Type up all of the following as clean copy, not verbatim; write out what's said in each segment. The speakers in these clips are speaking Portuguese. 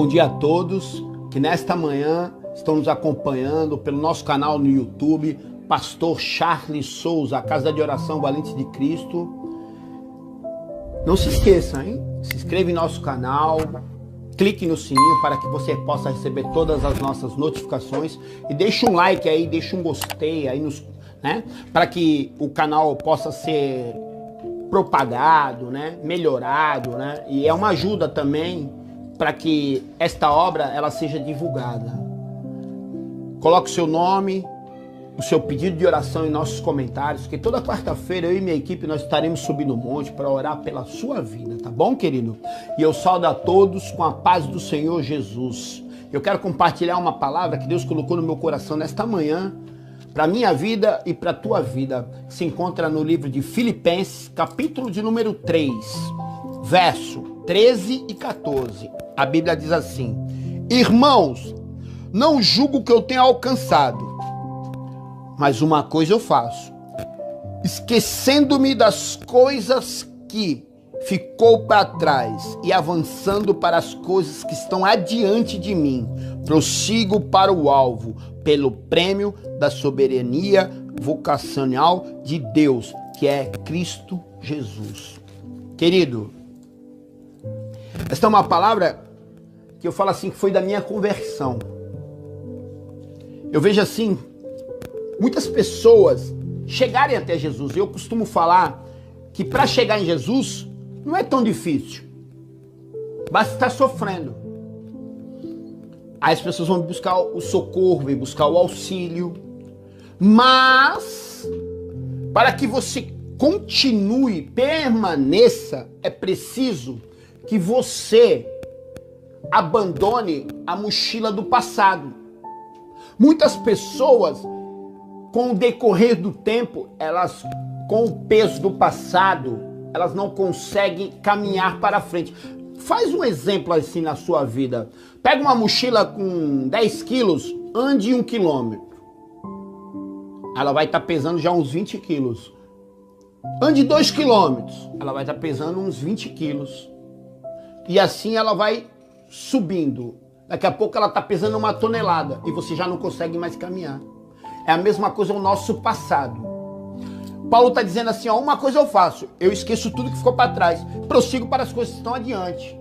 Bom dia a todos que nesta manhã estão nos acompanhando pelo nosso canal no YouTube, Pastor Charles Souza, a Casa de Oração Valente de Cristo. Não se esqueça, hein? Se inscreva em nosso canal, clique no sininho para que você possa receber todas as nossas notificações e deixe um like aí, deixe um gostei aí, para que o canal possa ser propagado, melhorado, e é uma ajuda também para que esta obra ela seja divulgada. Coloque o seu nome, o seu pedido de oração em nossos comentários, que toda quarta-feira eu e minha equipe nós estaremos subindo o monte para orar pela sua vida, tá bom, querido? E eu saúdo a todos com a paz do Senhor Jesus. Eu quero compartilhar uma palavra que Deus colocou no meu coração nesta manhã, para a minha vida e para a tua vida, que se encontra no livro de Filipenses, capítulo de número 3, verso 13 e 14. A Bíblia diz assim: Irmãos, não julgo que eu tenha alcançado, mas uma coisa eu faço, esquecendo-me das coisas que ficou para trás e avançando para as coisas que estão adiante de mim, prossigo para o alvo, pelo prêmio da soberania vocacional de Deus, que é Cristo Jesus. Querido, esta é uma palavra que eu falo assim, que foi da minha conversão. Eu vejo assim, muitas pessoas chegarem até Jesus. Eu costumo falar que para chegar em Jesus não é tão difícil, basta estar sofrendo. Aí as pessoas vão buscar o socorro, vão buscar o auxílio. Mas, para que você continue, permaneça, é preciso que você abandone a mochila do passado. Muitas pessoas, com o decorrer do tempo, elas, com o peso do passado, elas não conseguem caminhar para frente. Faz um exemplo assim na sua vida. Pega uma mochila com 10 quilos, ande 1 quilômetro. Ela vai estar pesando já uns 20 quilos. Ande 2 quilômetros, ela vai estar pesando uns 20 quilos. E assim ela vai subindo. Daqui a pouco ela está pesando 1 tonelada e você já não consegue mais caminhar. É a mesma coisa o nosso passado. Paulo está dizendo assim, uma coisa eu faço, eu esqueço tudo que ficou para trás, prossigo para as coisas que estão adiante,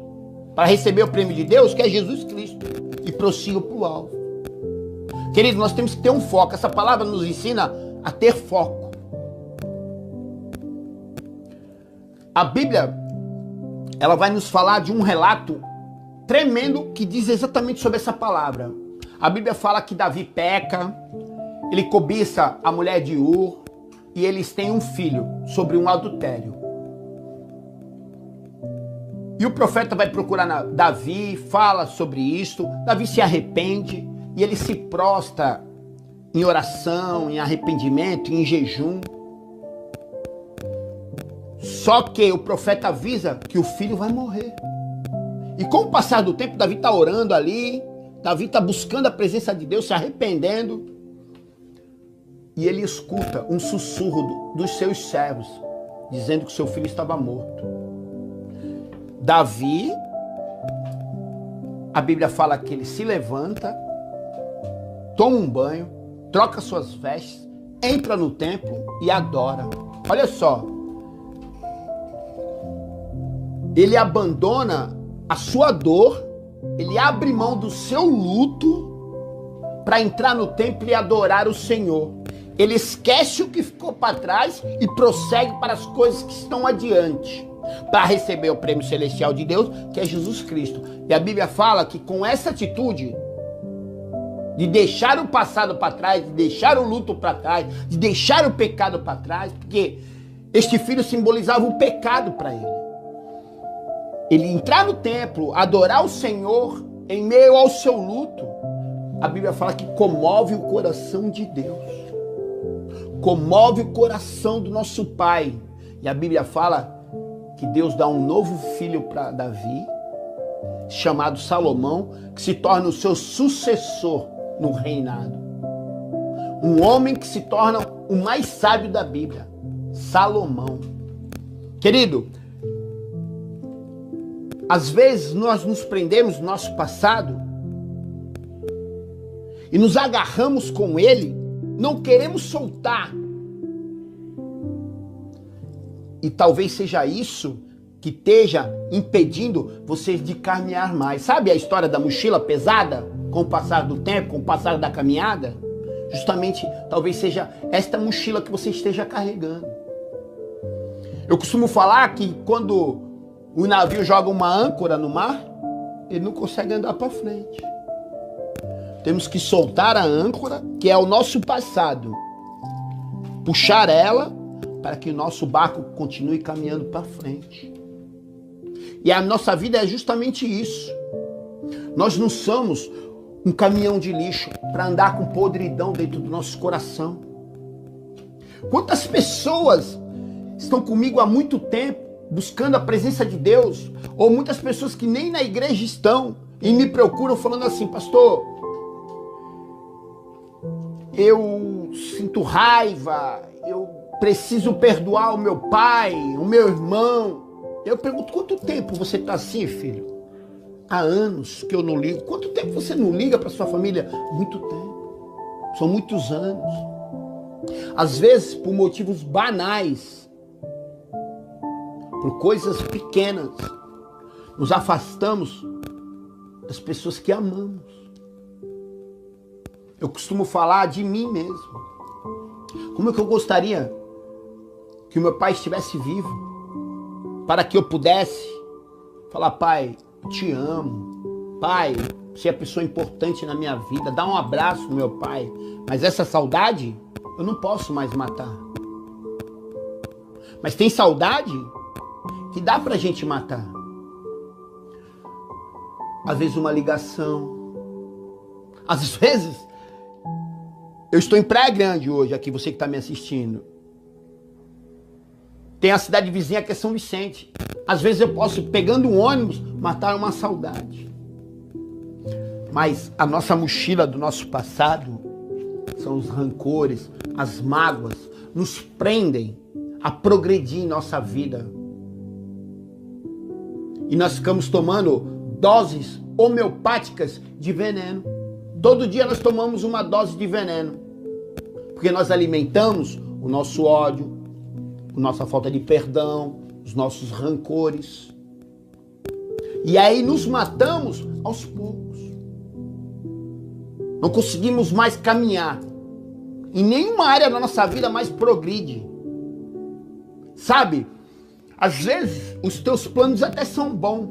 para receber o prêmio de Deus, que é Jesus Cristo, e prossigo para o alvo. Querido, nós temos que ter um foco. Essa palavra nos ensina a ter foco. A Bíblia, ela vai nos falar de um relato tremendo que diz exatamente sobre essa palavra. A Bíblia fala que Davi peca, ele cobiça a mulher de Ur, e eles têm um filho sobre um adultério. E o profeta vai procurar Davi, fala sobre isto. Davi se arrepende e ele se prostra em oração, em arrependimento, em jejum. Só que o profeta avisa que o filho vai morrer. E com o passar do tempo, Davi está orando ali, Davi está buscando a presença de Deus, se arrependendo. E ele escuta um sussurro dos seus servos, dizendo que seu filho estava morto. Davi, a Bíblia fala que ele se levanta, toma um banho, troca suas vestes, entra no templo e adora. Olha só, ele abandona a sua dor, ele abre mão do seu luto para entrar no templo e adorar o Senhor. Ele esquece o que ficou para trás e prossegue para as coisas que estão adiante, para receber o prêmio celestial de Deus, que é Jesus Cristo. E a Bíblia fala que com essa atitude de deixar o passado para trás, de deixar o luto para trás, de deixar o pecado para trás, porque este filho simbolizava o pecado para ele. Ele entrar no templo, adorar o Senhor em meio ao seu luto, a Bíblia fala que comove o coração de Deus. Comove o coração do nosso Pai. E a Bíblia fala que Deus dá um novo filho para Davi, chamado Salomão, que se torna o seu sucessor no reinado. Um homem que se torna o mais sábio da Bíblia, Salomão. Querido, Às vezes nós nos prendemos no nosso passado e nos agarramos com ele, não queremos soltar. E talvez seja isso que esteja impedindo vocês de caminhar mais. Sabe a história da mochila pesada? Com o passar do tempo, com o passar da caminhada? Justamente, talvez seja esta mochila que você esteja carregando. Eu costumo falar que quando o navio joga uma âncora no mar, ele não consegue andar para frente. Temos que soltar a âncora, que é o nosso passado. Puxar ela para que o nosso barco continue caminhando para frente. E a nossa vida é justamente isso. Nós não somos um caminhão de lixo para andar com podridão dentro do nosso coração. Quantas pessoas estão comigo há muito tempo, buscando a presença de Deus, ou muitas pessoas que nem na igreja estão e me procuram falando assim: pastor, eu sinto raiva, eu preciso perdoar o meu pai, o meu irmão. Eu pergunto: quanto tempo você está assim, filho? Há anos que eu não ligo. Quanto tempo você não liga para sua família? Muito tempo. São muitos anos. Às vezes, por motivos banais, por coisas pequenas, nos afastamos das pessoas que amamos. Eu costumo falar de mim mesmo. Como é que eu gostaria que o meu pai estivesse vivo, para que eu pudesse falar: pai, eu te amo. Pai, você é a pessoa importante na minha vida. Dá um abraço no meu pai. Mas essa saudade eu não posso mais matar. Mas tem saudade que dá pra gente matar. Às vezes uma ligação. Às vezes eu estou em Praia Grande hoje, aqui, você que está me assistindo. Tem a cidade vizinha que é São Vicente. Às vezes eu posso, pegando um ônibus, matar uma saudade. Mas a nossa mochila do nosso passado são os rancores, as mágoas, nos prendem a progredir em nossa vida. E nós ficamos tomando doses homeopáticas de veneno. Todo dia nós tomamos uma dose de veneno. Porque nós alimentamos o nosso ódio, a nossa falta de perdão, os nossos rancores. E aí nos matamos aos poucos. Não conseguimos mais caminhar. Em nenhuma área da nossa vida mais progride. Sabe? Às vezes os teus planos até são bons.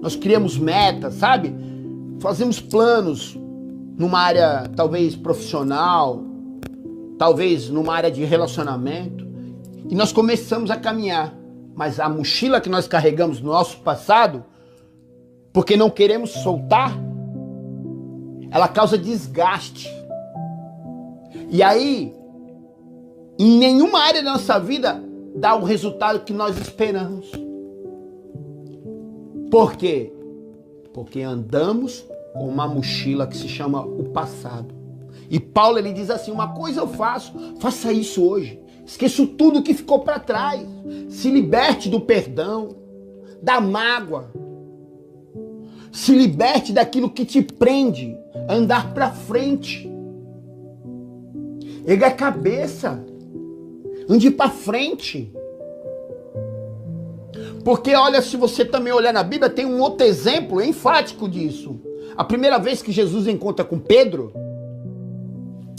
Nós criamos metas, sabe? Fazemos planos numa área talvez profissional, talvez numa área de relacionamento, e nós começamos a caminhar. Mas a mochila que nós carregamos no nosso passado, porque não queremos soltar, ela causa desgaste. E aí, em nenhuma área da nossa vida dá o resultado que nós esperamos. Por quê? Porque andamos com uma mochila que se chama o passado. E Paulo, ele diz assim: uma coisa eu faço, faça isso hoje. Esqueça tudo que ficou para trás. Se liberte do perdão, da mágoa. Se liberte daquilo que te prende a andar para frente. Erga a cabeça. Ande para frente. Porque olha, se você também olhar na Bíblia, tem um outro exemplo enfático disso. A primeira vez que Jesus encontra com Pedro,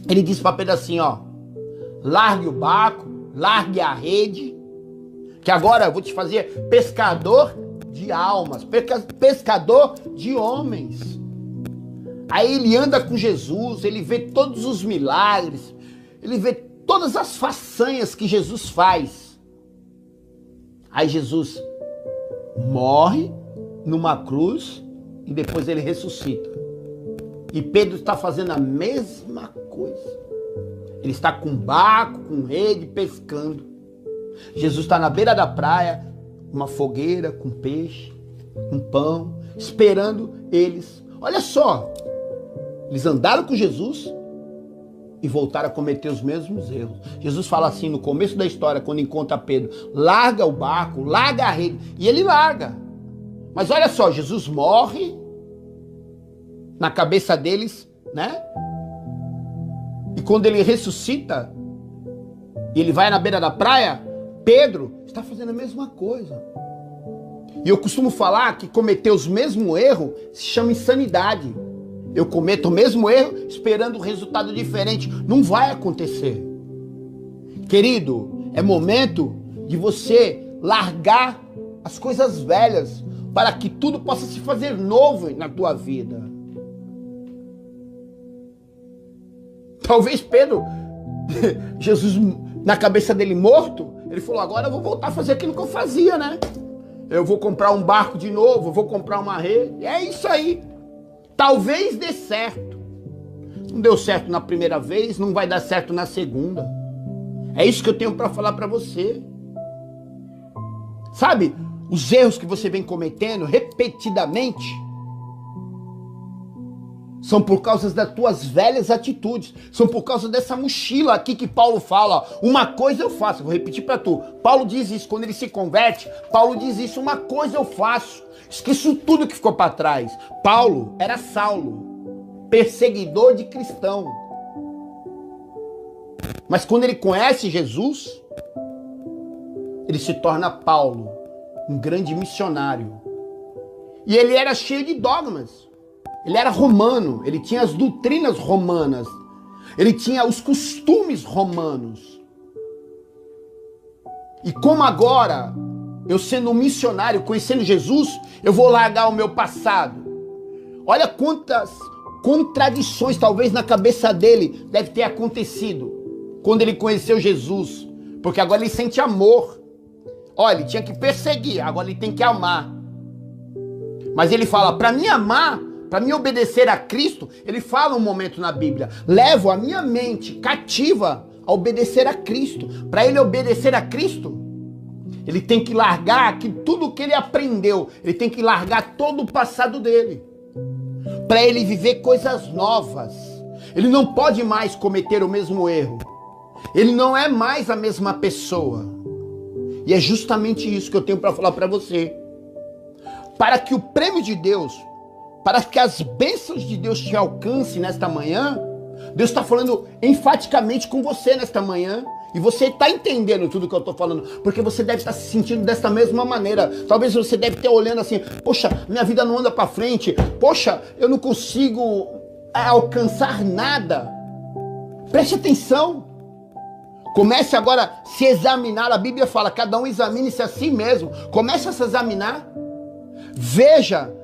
ele diz para Pedro assim, ó: largue o barco, largue a rede, que agora eu vou te fazer pescador de almas, pescador de homens. Aí ele anda com Jesus, ele vê todos os milagres, ele vê todas as façanhas que Jesus faz. Aí Jesus morre numa cruz e depois ele ressuscita. E Pedro está fazendo a mesma coisa. Ele está com barco, com rede, pescando. Jesus está na beira da praia, uma fogueira com peixe, com pão, esperando eles. Olha só, eles andaram com Jesus e voltaram a cometer os mesmos erros. Jesus fala assim no começo da história, quando encontra Pedro: larga o barco, larga a rede. E ele larga. Mas olha só, Jesus morre na cabeça deles, né? E quando ele ressuscita, e ele vai na beira da praia, Pedro está fazendo a mesma coisa. E eu costumo falar que cometer os mesmos erros se chama insanidade. Eu cometo o mesmo erro esperando um resultado diferente. Não vai acontecer. Querido, é momento de você largar as coisas velhas para que tudo possa se fazer novo na tua vida. Talvez Pedro, Jesus na cabeça dele morto, ele falou, agora eu vou voltar a fazer aquilo que eu fazia, né? Eu vou comprar um barco de novo, eu vou comprar uma rede. É isso aí. Talvez dê certo. Não deu certo na primeira vez, não vai dar certo na segunda. É isso que eu tenho para falar para você. Sabe, os erros que você vem cometendo repetidamente são por causa das tuas velhas atitudes. São por causa dessa mochila aqui que Paulo fala. Uma coisa eu faço, vou repetir para tu. Paulo diz isso quando ele se converte. Paulo diz isso, uma coisa eu faço. Esqueço tudo que ficou para trás. Paulo era Saulo, perseguidor de cristão. Mas quando ele conhece Jesus, ele se torna Paulo, um grande missionário. E ele era cheio de dogmas. Ele era romano, ele tinha as doutrinas romanas, ele tinha os costumes romanos. E como agora, eu sendo um missionário, conhecendo Jesus, eu vou largar o meu passado. Olha quantas contradições talvez na cabeça dele deve ter acontecido quando ele conheceu Jesus. Porque agora ele sente amor. Olha, ele tinha que perseguir, agora ele tem que amar. Mas ele fala, para mim amar, para mim obedecer a Cristo, ele fala um momento na Bíblia, levo a minha mente cativa a obedecer a Cristo. Para ele obedecer a Cristo, ele tem que largar tudo que ele aprendeu, ele tem que largar todo o passado dele, para ele viver coisas novas. Ele não pode mais cometer o mesmo erro, ele não é mais a mesma pessoa. E é justamente isso que eu tenho para falar para você. Para que o prêmio de Deus, para que as bênçãos de Deus te alcancem nesta manhã, Deus está falando enfaticamente com você nesta manhã, e você está entendendo tudo que eu estou falando, porque você deve estar se sentindo desta mesma maneira. Talvez você deve estar olhando assim, poxa, minha vida não anda para frente, poxa, eu não consigo alcançar nada. Preste atenção, comece agora a se examinar. A Bíblia fala, cada um examine-se a si mesmo. Comece a se examinar, veja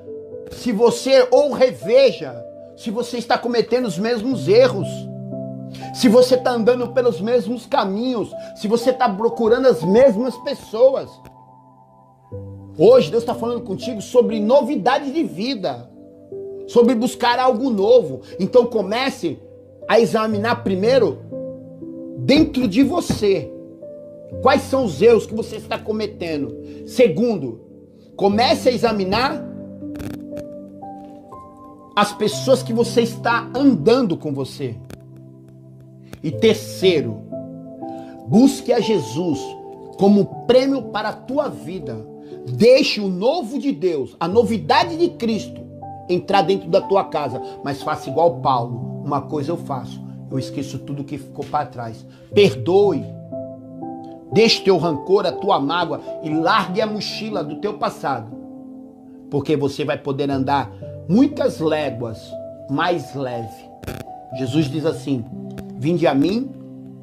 se você, ou reveja, se você está cometendo os mesmos erros, se você está andando pelos mesmos caminhos, se você está procurando as mesmas pessoas. Hoje Deus está falando contigo sobre novidade de vida, sobre buscar algo novo. Então comece a examinar primeiro dentro de você quais são os erros que você está cometendo. Segundo, comece a examinar as pessoas que você está andando com você. E terceiro, busque a Jesus como prêmio para a tua vida. Deixe o novo de Deus, a novidade de Cristo, entrar dentro da tua casa. Mas faça igual Paulo. Uma coisa eu faço, eu esqueço tudo que ficou para trás. Perdoe. Deixe teu rancor, a tua mágoa e largue a mochila do teu passado. Porque você vai poder andar muitas léguas mais leve. Jesus diz assim, vinde a mim,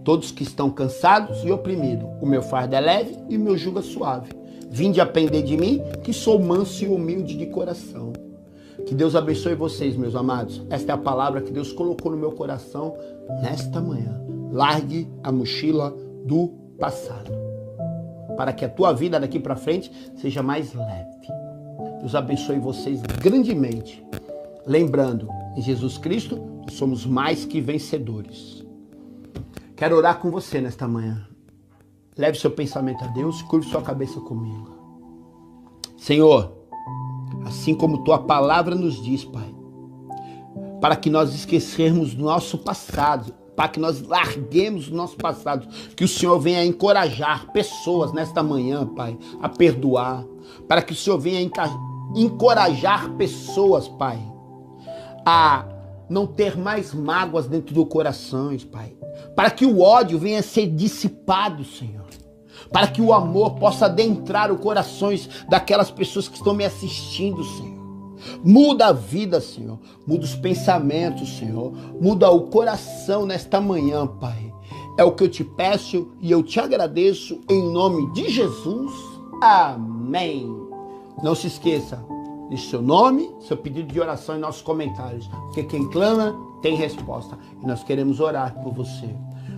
todos que estão cansados e oprimidos. O meu fardo é leve e o meu jugo é suave. Vinde aprender de mim, que sou manso e humilde de coração. Que Deus abençoe vocês, meus amados. Esta é a palavra que Deus colocou no meu coração nesta manhã. Largue a mochila do passado, para que a tua vida daqui para frente seja mais leve. Deus abençoe vocês grandemente. Lembrando, em Jesus Cristo, nós somos mais que vencedores. Quero orar com você nesta manhã. Leve seu pensamento a Deus, curve sua cabeça comigo. Senhor, assim como tua palavra nos diz, Pai, para que nós esquecermos do nosso passado, para que nós larguemos o nosso passado, que o Senhor venha encorajar pessoas nesta manhã, Pai, a perdoar, para que o Senhor venha encorajar pessoas, Pai, a não ter mais mágoas dentro do coração, Pai. Para que o ódio venha a ser dissipado, Senhor. Para que o amor possa adentrar os corações daquelas pessoas que estão me assistindo, Senhor. Muda a vida, Senhor. Muda os pensamentos, Senhor. Muda o coração nesta manhã, Pai. É o que eu te peço e eu te agradeço em nome de Jesus. Amém. Não se esqueça, deixe seu nome, seu pedido de oração em nossos comentários, porque quem clama tem resposta. E nós queremos orar por você.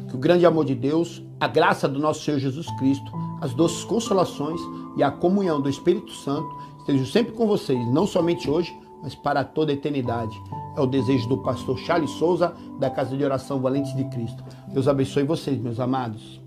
Que o grande amor de Deus, a graça do nosso Senhor Jesus Cristo, as doces consolações e a comunhão do Espírito Santo estejam sempre com vocês, não somente hoje, mas para toda a eternidade. É o desejo do pastor Charles Souza, da Casa de Oração Valentes de Cristo. Deus abençoe vocês, meus amados.